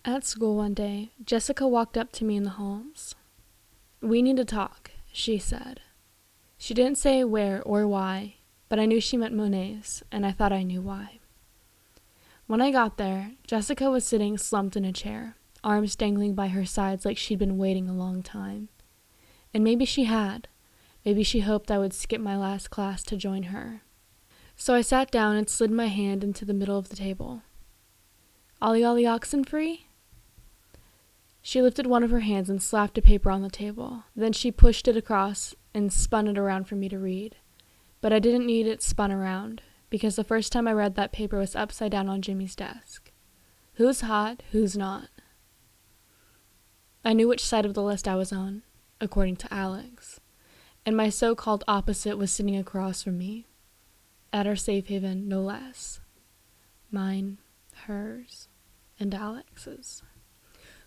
At school one day, Jessica walked up to me in the halls. "We need to talk," she said. She didn't say where or why, but I knew she meant Monet's, and I thought I knew why. When I got there, Jessica was sitting slumped in a chair, arms dangling by her sides like she'd been waiting a long time. And maybe she had. Maybe she hoped I would skip my last class to join her. So I sat down and slid my hand into the middle of the table. "Ollie Ollie oxen free?" She lifted one of her hands and slapped a paper on the table. Then she pushed it across and spun it around for me to read. But I didn't need it spun around, because the first time I read that paper was upside down on Jimmy's desk. Who's hot, who's not? I knew which side of the list I was on, according to Alex, and my so-called opposite was sitting across from me, at our safe haven, no less. Mine, hers, and Alex's.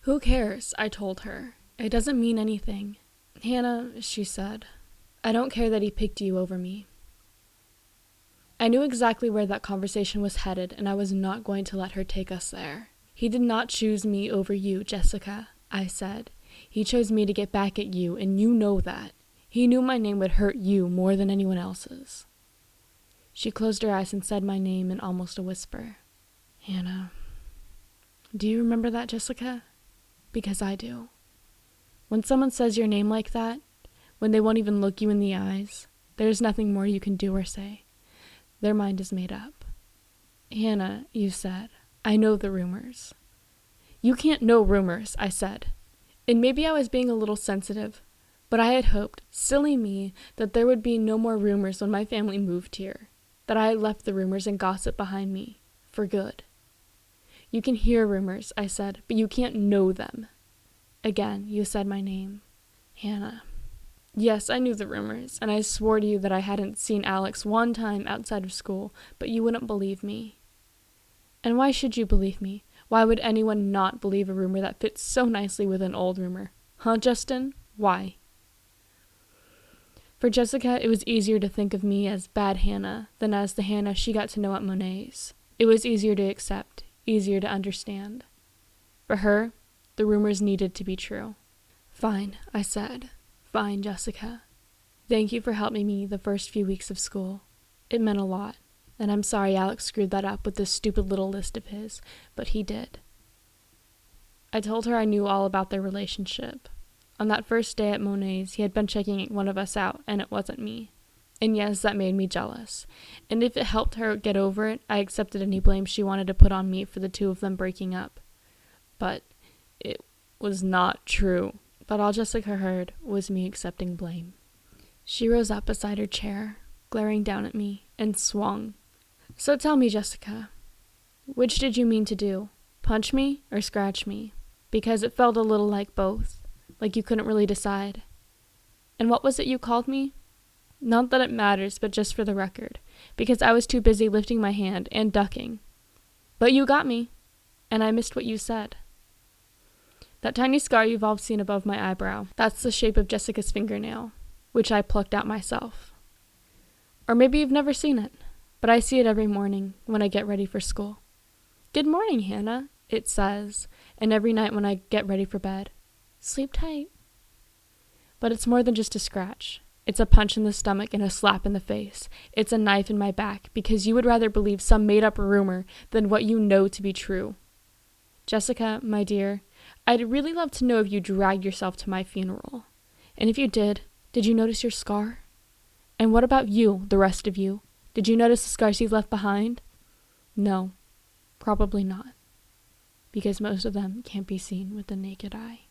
"Who cares?" I told her. "It doesn't mean anything." "Hannah," she said, "I don't care that he picked you over me." I knew exactly where that conversation was headed, and I was not going to let her take us there. "He did not choose me over you, Jessica," I said. "He chose me to get back at you, and you know that. He knew my name would hurt you more than anyone else's." She closed her eyes and said my name in almost a whisper. "Hannah. Do you remember that, Jessica? Because I do. When someone says your name like that, when they won't even look you in the eyes, there's nothing more you can do or say. Their mind is made up." "Hannah," you said, "I know the rumors." "You can't know rumors," I said. And maybe I was being a little sensitive, but I had hoped, silly me, that there would be no more rumors when my family moved here, that I had left the rumors and gossip behind me, for good. "You can hear rumors," I said, "but you can't know them." Again, you said my name. "Hannah." Yes, I knew the rumors, and I swore to you that I hadn't seen Alex one time outside of school, but you wouldn't believe me. And why should you believe me? Why would anyone not believe a rumor that fits so nicely with an old rumor? Huh, Justin? Why? For Jessica, it was easier to think of me as bad Hannah than as the Hannah she got to know at Monet's. It was easier to accept, easier to understand. For her, the rumors needed to be true. "Fine," I said. "Fine, Jessica. Thank you for helping me the first few weeks of school. It meant a lot, and I'm sorry Alex screwed that up with this stupid little list of his, but he did." I told her I knew all about their relationship. On that first day at Monet's, he had been checking one of us out, and it wasn't me. And yes, that made me jealous. And if it helped her get over it, I accepted any blame she wanted to put on me for the two of them breaking up. But it was not true. But all Jessica heard was me accepting blame. She rose up beside her chair, glaring down at me, and swung. "So tell me, Jessica, which did you mean to do? Punch me or scratch me? Because it felt a little like both, like you couldn't really decide. And what was it you called me? Not that it matters, but just for the record, because I was too busy lifting my hand and ducking. But you got me, and I missed what you said. That tiny scar you've all seen above my eyebrow, that's the shape of Jessica's fingernail, which I plucked out myself. Or maybe you've never seen it, but I see it every morning when I get ready for school. 'Good morning, Hannah,' it says, and every night when I get ready for bed, 'Sleep tight.' But it's more than just a scratch. It's a punch in the stomach and a slap in the face. It's a knife in my back, because you would rather believe some made-up rumor than what you know to be true. Jessica, my dear, I'd really love to know if you dragged yourself to my funeral. And if you did you notice your scar? And what about you, the rest of you? Did you notice the scars you left behind? No, probably not. Because most of them can't be seen with the naked eye."